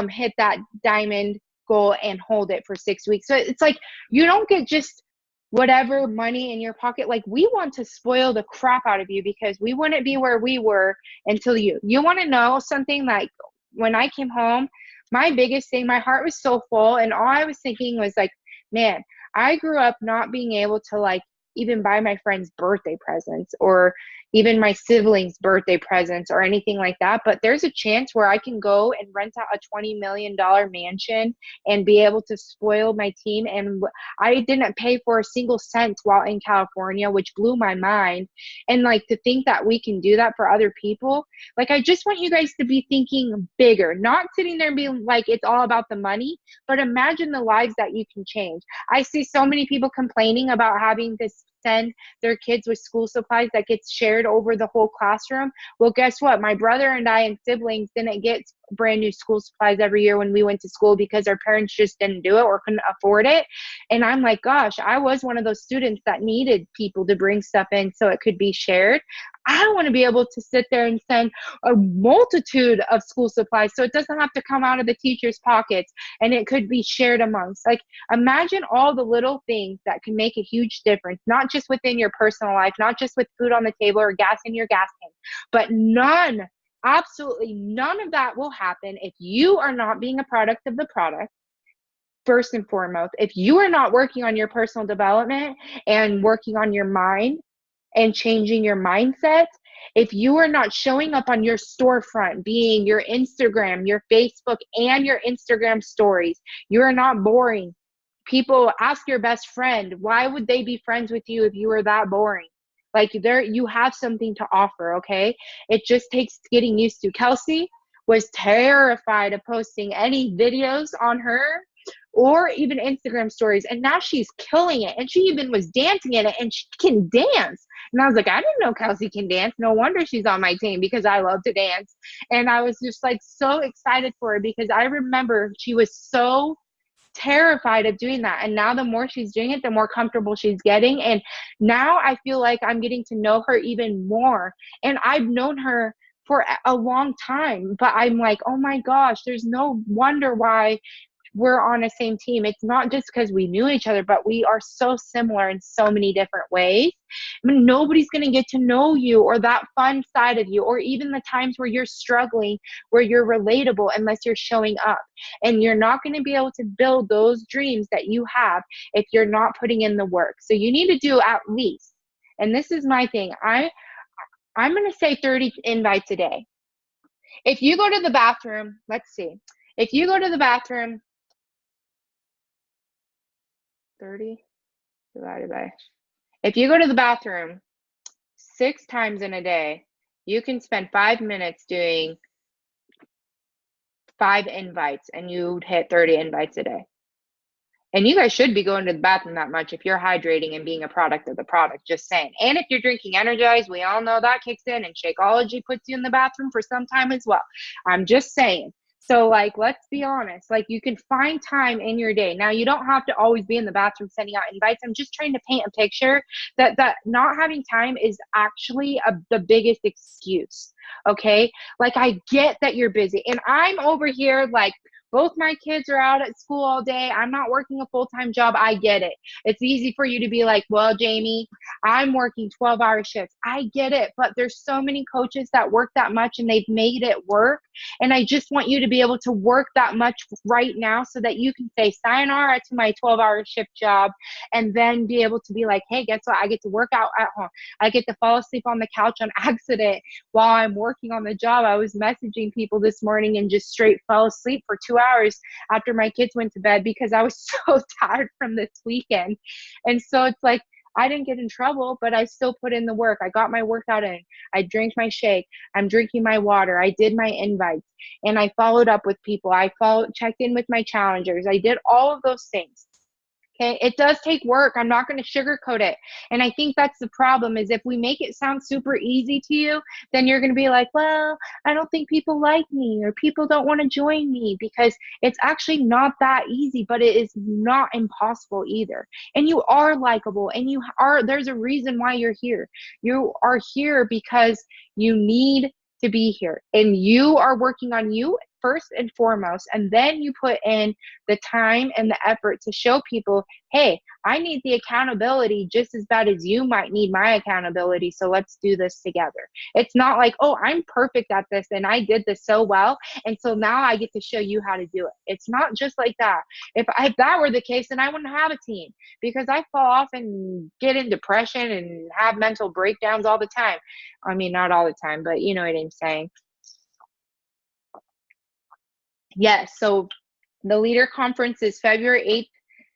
hit that diamond goal and hold it for 6 weeks. So it's like, you don't get just whatever money in your pocket. Like, we want to spoil the crap out of you because we wouldn't be where we were until you want to know something. Like, when I came home, my biggest thing, my heart was so full and all I was thinking was like, man, I grew up not being able to like even buy my friends birthday presents or, even my siblings' birthday presents or anything like that. But there's a chance where I can go and rent out a $20 million mansion and be able to spoil my team. And I didn't pay for a single cent while in California, which blew my mind. And like to think that we can do that for other people, like I just want you guys to be thinking bigger, not sitting there and being like it's all about the money, but imagine the lives that you can change. I see so many people complaining about having to send their kids with school supplies that gets shared over the whole classroom. Well, guess what? My brother and I and siblings didn't get brand new school supplies every year when we went to school because our parents just didn't do it or couldn't afford it. And I'm like, gosh, I was one of those students that needed people to bring stuff in so it could be shared. I want to be able to sit there and send a multitude of school supplies so it doesn't have to come out of the teacher's pockets, and it could be shared amongst. Like, imagine all the little things that can make a huge difference, not just within your personal life, not just with food on the table or gas in your gas tank, but none, absolutely none of that will happen if you are not being a product of the product. First and foremost, if you are not working on your personal development and working on your mind and changing your mindset, if you are not showing up on your storefront, being your Instagram, your Facebook, and your Instagram stories, you are not boring. People, ask your best friend, why would they be friends with you if you were that boring? Like, there, you have something to offer, okay? It just takes getting used to. Kelsey was terrified of posting any videos on her or even Instagram stories, and now she's killing it. And she even was dancing in it, and she can dance. And I was like, I didn't know Kelsey can dance. No wonder she's on my team, because I love to dance. And I was just like so excited for her, because I remember she was so terrified of doing that. And now the more she's doing it, the more comfortable she's getting. And now I feel like I'm getting to know her even more. And I've known her for a long time, but I'm like, oh my gosh, there's no wonder why we're on the same team. It's not just because we knew each other, but we are so similar in so many different ways. I mean, nobody's going to get to know you or that fun side of you, or even the times where you're struggling, where you're relatable, unless you're showing up. And you're not going to be able to build those dreams that you have if you're not putting in the work. So you need to do at least, and this is my thing, I'm going to say 30 invites a day. If you go to the bathroom, let's see, if you go to the bathroom, 30 divided by, if you go to the bathroom 6 times in a day, you can spend 5 minutes doing 5 invites, and you'd hit 30 invites a day. And you guys should be going to the bathroom that much if you're hydrating and being a product of the product, just saying. And if you're drinking Energize, we all know that kicks in, and Shakeology puts you in the bathroom for some time as well. I'm just saying. So, like, let's be honest. Like, you can find time in your day. Now, you don't have to always be in the bathroom sending out invites. I'm just trying to paint a picture that not having time is actually the biggest excuse, okay? Like, I get that you're busy. And I'm over here, like, both my kids are out at school all day. I'm not working a full-time job. I get it. It's easy for you to be like, well, Jamie, I'm working 12-hour shifts. I get it. But there's so many coaches that work that much, and they've made it work. And I just want you to be able to work that much right now so that you can say sayonara to my 12-hour shift job, and then be able to be like, hey, guess what? I get to work out at home. I get to fall asleep on the couch on accident while I'm working on the job. I was messaging people this morning and just straight fell asleep for 2 hours after my kids went to bed because I was so tired from this weekend. And so it's like, I didn't get in trouble, but I still put in the work. I got my workout in. I drank my shake. I'm drinking my water. I did my invites, and I followed up with people. Checked in with my challengers. I did all of those things. Okay, it does take work. I'm not going to sugarcoat it. And I think that's the problem, is if we make it sound super easy to you, then you're going to be like, well, I don't think people like me, or people don't want to join me, because it's actually not that easy, but it is not impossible either. And you are likable, and there's a reason why you're here. You are here because you need to be here, and you are working on you first and foremost, and then you put in the time and the effort to show people, hey, I need the accountability just as bad as you might need my accountability. So let's do this together. It's not like, oh, I'm perfect at this and I did this so well, and so now I get to show you how to do it. It's not just like that. If that were the case, then I wouldn't have a team, because I fall off and get in depression and have mental breakdowns all the time. I mean, not all the time, but you know what I'm saying. Yes. So the leader conference is February 8th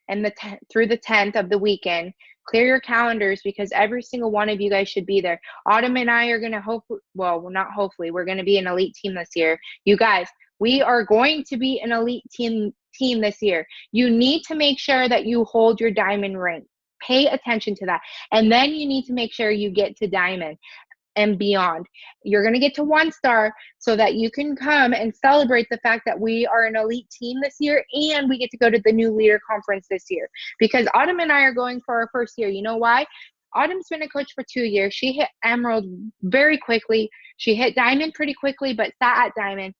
and through the 10th of the weekend. Clear your calendars, because every single one of you guys should be there. Autumn and I are going to hopefully, well, not hopefully, we're going to be an elite team this year. You guys, we are going to be an elite team this year. You need to make sure that you hold your diamond rank. Pay attention to that. And then you need to make sure you get to diamond and beyond. You're going to get to 1-star so that you can come and celebrate the fact that we are an elite team this year, and we get to go to the new leader conference this year, because Autumn and I are going for our first year. You know why? Autumn's been a coach for 2 years. She hit emerald very quickly. She hit diamond pretty quickly, but sat at diamond.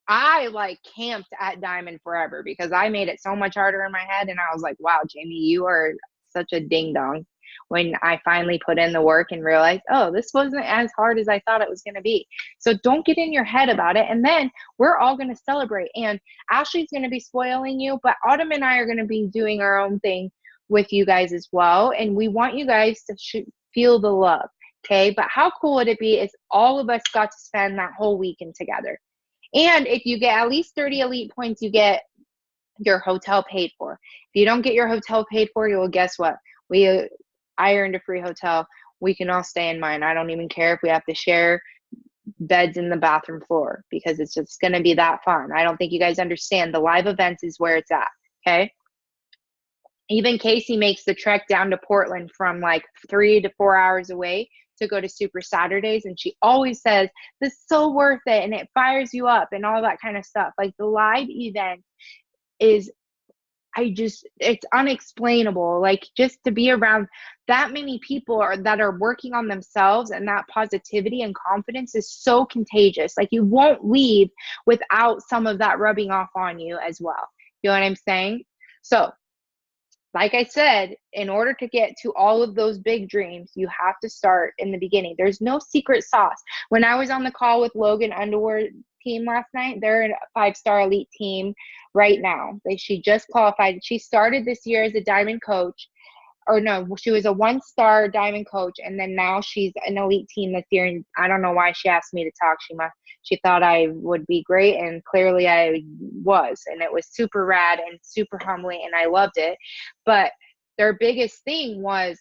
I like camped at diamond forever because I made it so much harder in my head. And I was like, wow, Jamie, you are such a ding dong, when I finally put in the work and realized, oh, this wasn't as hard as I thought it was going to be. So don't get in your head about it. And then we're all going to celebrate. And Ashley's going to be spoiling you, but Autumn and I are going to be doing our own thing with you guys as well. And we want you guys to feel the love. Okay. But how cool would it be if all of us got to spend that whole weekend together? And if you get at least 30 elite points, you get your hotel paid for. If you don't get your hotel paid for, well, guess what? I earned a free hotel. We can all stay in mine. I don't even care if we have to share beds in the bathroom floor, because it's just going to be that fun. I don't think you guys understand. The live events is where it's at. Okay. Even Casey makes the trek down to Portland from like 3 to 4 hours away to go to Super Saturdays. And she always says, this is so worth it. And it fires you up and all that kind of stuff. Like the live event is, it's unexplainable. Like just to be around that many people that are working on themselves, and that positivity and confidence is so contagious. Like you won't leave without some of that rubbing off on you as well. You know what I'm saying? So like I said, in order to get to all of those big dreams, you have to start in the beginning. There's no secret sauce. When I was on the call with Logan Underwood team last night, they're a 5-star elite team right now. She just qualified. She started this year as a diamond coach. Or no, she was a 1-star diamond coach, and then now she's an elite team this year. And I don't know why she asked me to talk. She thought I would be great, and clearly I was. And it was super rad and super humbling, and I loved it. But their biggest thing was,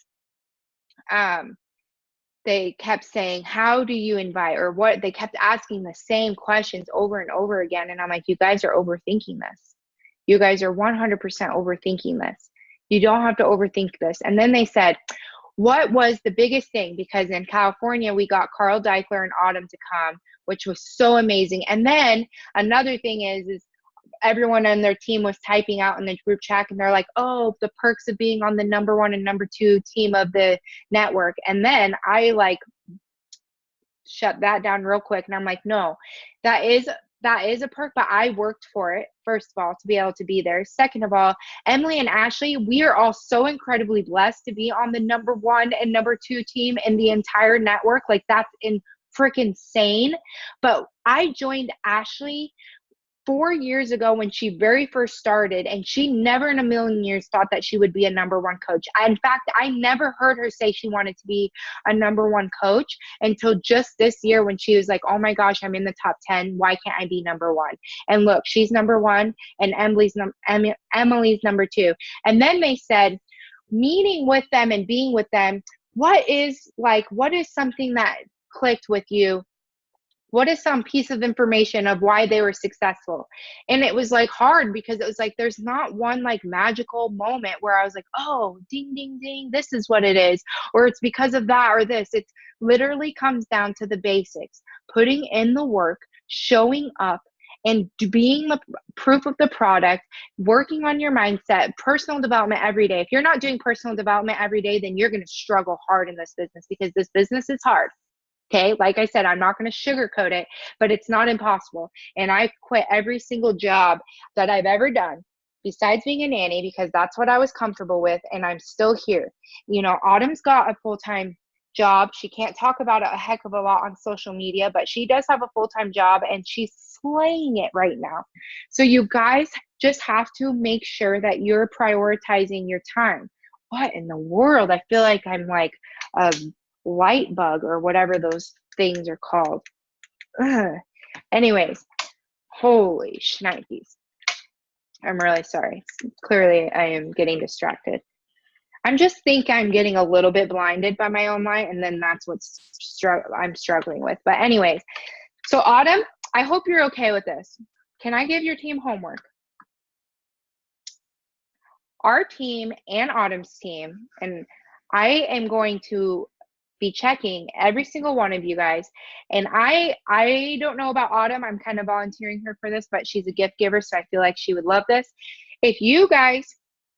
they kept saying, how do you invite, or what? They kept asking the same questions over and over again. And I'm like, you guys are overthinking this. You guys are 100% overthinking this. You don't have to overthink this. And then they said, what was the biggest thing? Because in California, we got Carl Deichler and Autumn to come, which was so amazing. And then another thing is everyone on their team was typing out in the group chat, and they're like, oh, the perks of being on the number 1 and number 2 team of the network. And then I like shut that down real quick. And I'm like, no, that is a perk, but I worked for it, first of all, to be able to be there. Second of all, Emily and Ashley, we are all so incredibly blessed to be on the number 1 and number 2 team in the entire network. Like that's freaking insane. But I joined Ashley 4 years ago when she very first started, and she never in a million years thought that she would be a number 1 coach. In fact, I never heard her say she wanted to be a number 1 coach until just this year, when she was like, oh my gosh, I'm in the top 10. Why can't I be number 1? And look, she's number 1 and Emily's number 2. And then they said, meeting with them and being with them, what is something that clicked with you? What is some piece of information of why they were successful? And it was like hard, because it was like, there's not one like magical moment where I was like, oh, ding, ding, ding, this is what it is. Or it's because of that or this. It literally comes down to the basics, putting in the work, showing up, and being the proof of the product, working on your mindset, personal development every day. If you're not doing personal development every day, then you're going to struggle hard in this business, because this business is hard. Okay, like I said, I'm not going to sugarcoat it, but it's not impossible. And I quit every single job that I've ever done besides being a nanny because that's what I was comfortable with, and I'm still here. You know, Autumn's got a full-time job. She can't talk about it a heck of a lot on social media, but she does have a full-time job and she's slaying it right now. So you guys just have to make sure that you're prioritizing your time. What in the world? I feel like I'm like a light bug or whatever those things are called. Ugh. Anyways, holy shnikes. I'm really sorry. Clearly, I am getting distracted. I'm just think I'm getting a little bit blinded by my own light, and then that's what's I'm struggling with. But anyways, so Autumn, I hope you're okay with this. Can I give your team homework? Our team and Autumn's team, and I am going to be checking every single one of you guys. And I don't know about Autumn. I'm kind of volunteering her for this, but she's a gift giver, so I feel like she would love this. If you guys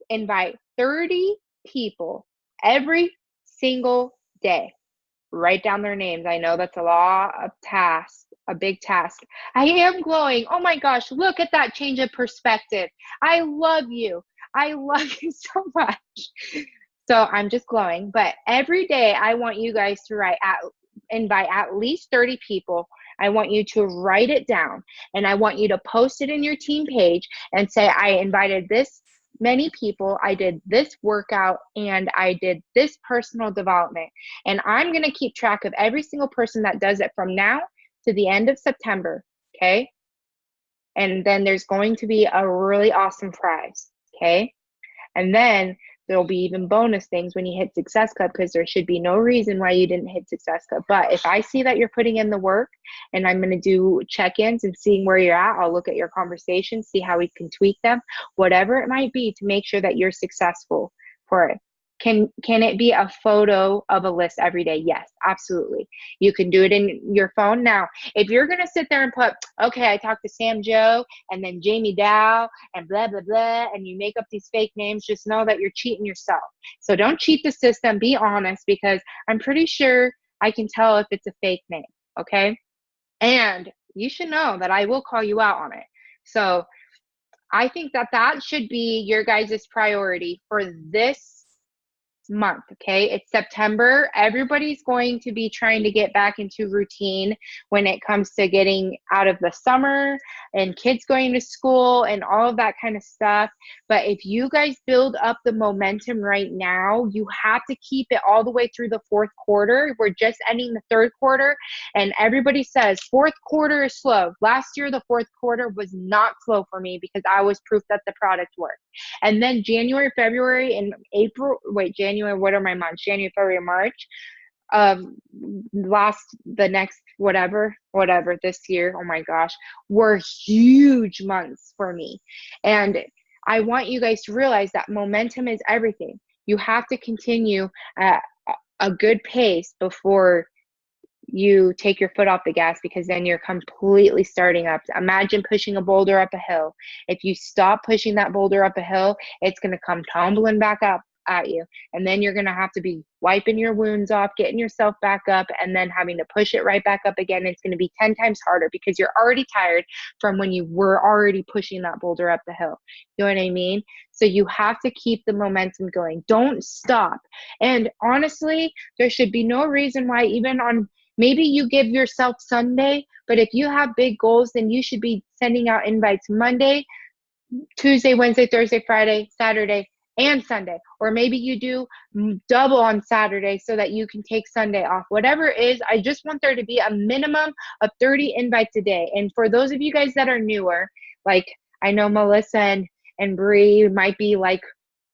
invite 30 people every single day, write down their names. I know that's a lot of tasks, a big task. I am glowing. Oh my gosh, look at that change of perspective. I love you. I love you so much. So I'm just glowing. But every day I want you guys to invite at least 30 people. I want you to write it down and I want you to post it in your team page and say, I invited this many people, I did this workout, and I did this personal development. And I'm going to keep track of every single person that does it from now to the end of September. Okay. And then there's going to be a really awesome prize. Okay. And then there'll be even bonus things when you hit Success Club because there should be no reason why you didn't hit Success Club. But if I see that you're putting in the work and I'm going to do check-ins and seeing where you're at, I'll look at your conversations, see how we can tweak them, whatever it might be to make sure that you're successful for it. Can it be a photo of a list every day? Yes, absolutely. You can do it in your phone. Now, if you're going to sit there and put, okay, I talked to Sam Joe and then Jamie Dow and blah, blah, blah, and you make up these fake names, just know that you're cheating yourself. So don't cheat the system. Be honest, because I'm pretty sure I can tell if it's a fake name, okay? And you should know that I will call you out on it. So I think that that should be your guys' priority for this month. Okay, it's September. Everybody's going to be trying to get back into routine when it comes to getting out of the summer and kids going to school and all of that kind of stuff. But if you guys build up the momentum right now, you have to keep it all the way through the fourth quarter. We're just ending the third quarter, and everybody says fourth quarter is slow. Last year, the fourth quarter was not slow for me because I was proof that the product worked. And then January, February, and April, January, what are my months? January, February, March, the next whatever this year, oh my gosh, were huge months for me. And I want you guys to realize that momentum is everything. You have to continue at a good pace before you take your foot off the gas, because then you're completely starting up. Imagine pushing a boulder up a hill. If you stop pushing that boulder up a hill, it's going to come tumbling back up at you. And then you're going to have to be wiping your wounds off, getting yourself back up, and then having to push it right back up again. It's going to be 10 times harder because you're already tired from when you were already pushing that boulder up the hill. You know what I mean? So you have to keep the momentum going. Don't stop. And honestly, there should be no reason why, even on, maybe you give yourself Sunday, but if you have big goals, then you should be sending out invites Monday, Tuesday, Wednesday, Thursday, Friday, Saturday, and Sunday. Or maybe you do double on Saturday so that you can take Sunday off. Whatever it is, I just want there to be a minimum of 30 invites a day. And for those of you guys that are newer, like I know Melissa and Bree might be like,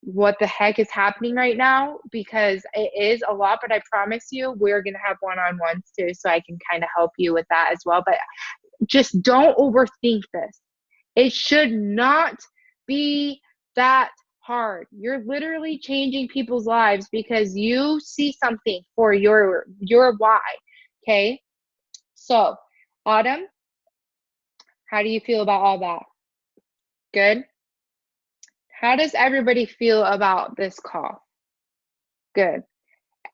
what the heck is happening right now, because it is a lot, but I promise you we're going to have one-on-ones too, so I can kind of help you with that as well. But just don't overthink this. It should not be that hard. You're literally changing people's lives because you see something for your why. Okay, so Autumn, how do you feel about all that? Good. How does everybody feel about this call? Good.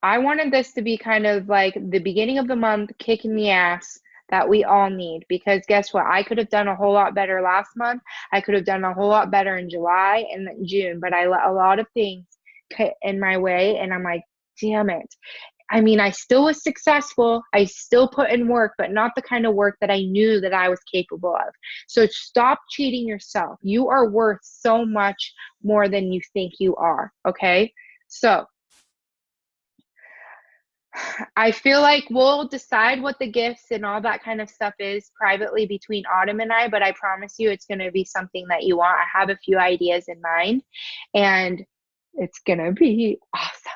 I wanted this to be kind of like the beginning of the month, kick in the ass that we all need. Because guess what? I could have done a whole lot better last month. I could have done a whole lot better in July and June, but I let a lot of things get in my way, and I'm like, damn it. I mean, I still was successful. I still put in work, but not the kind of work that I knew that I was capable of. So stop cheating yourself. You are worth so much more than you think you are. Okay. So I feel like we'll decide what the gifts and all that kind of stuff is privately between Autumn and I, but I promise you it's going to be something that you want. I have a few ideas in mind, and it's going to be awesome.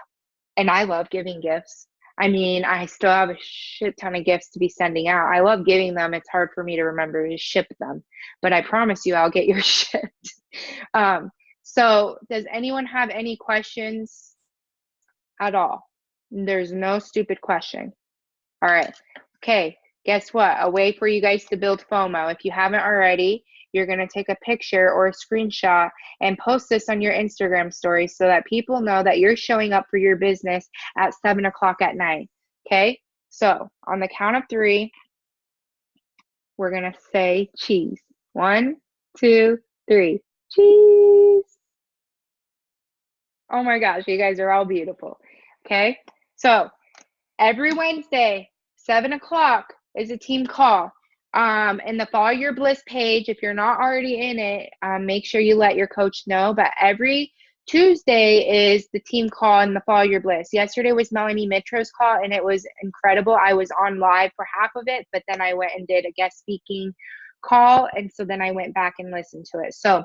And I love giving gifts. I mean, I still have a shit ton of gifts to be sending out. I love giving them. It's hard for me to remember to ship them, but I promise you I'll get your shipped. Um, so does anyone have any questions at all? There's no stupid question. All right. Okay. Guess what? A way for you guys to build FOMO. If you haven't already, you're going to take a picture or a screenshot and post this on your Instagram story so that people know that you're showing up for your business at 7 o'clock at night. Okay. So on the count of three, we're going to say cheese. 1, 2, 3. Cheese. Oh my gosh. You guys are all beautiful. Okay. So every Wednesday, 7 o'clock is a team call. In the Follow Your Bliss page, if you're not already in it, make sure you let your coach know. But every Tuesday is the team call in the Follow Your Bliss. Yesterday was Melanie Mitro's call, and it was incredible. I was on live for half of it, but then I went and did a guest speaking call, and so then I went back and listened to it. So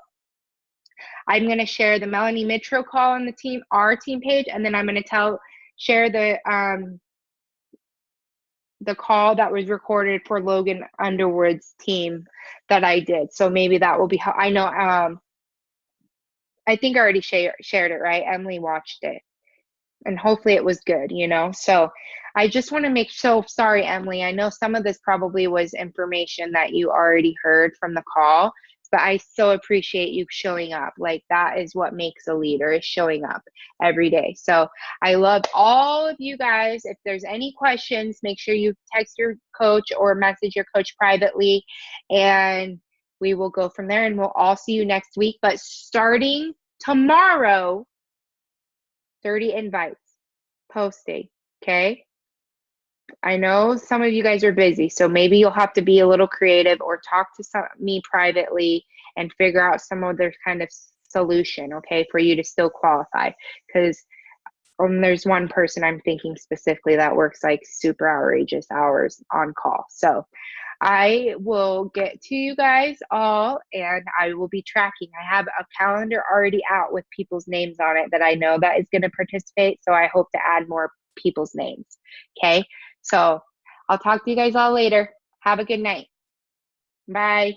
I'm going to share the Melanie Mitro call on our team page, and then I'm going to share the call that was recorded for Logan Underwood's team that I did. So maybe that will be how I know. I think I already shared it, right? Emily watched it, and hopefully it was good, So I just want to so sorry, Emily. I know some of this probably was information that you already heard from the call, but I so appreciate you showing up. Like, that is what makes a leader, is showing up every day. So I love all of you guys. If there's any questions, make sure you text your coach or message your coach privately, and we will go from there, and we'll all see you next week. But starting tomorrow, 30 invites posting. Okay. I know some of you guys are busy, so maybe you'll have to be a little creative or talk to me privately and figure out some other kind of solution, okay, for you to still qualify. Because there's one person I'm thinking specifically that works like super outrageous hours on call. So I will get to you guys all, and I will be tracking. I have a calendar already out with people's names on it that I know that is going to participate. So I hope to add more people's names. Okay. So I'll talk to you guys all later. Have a good night. Bye.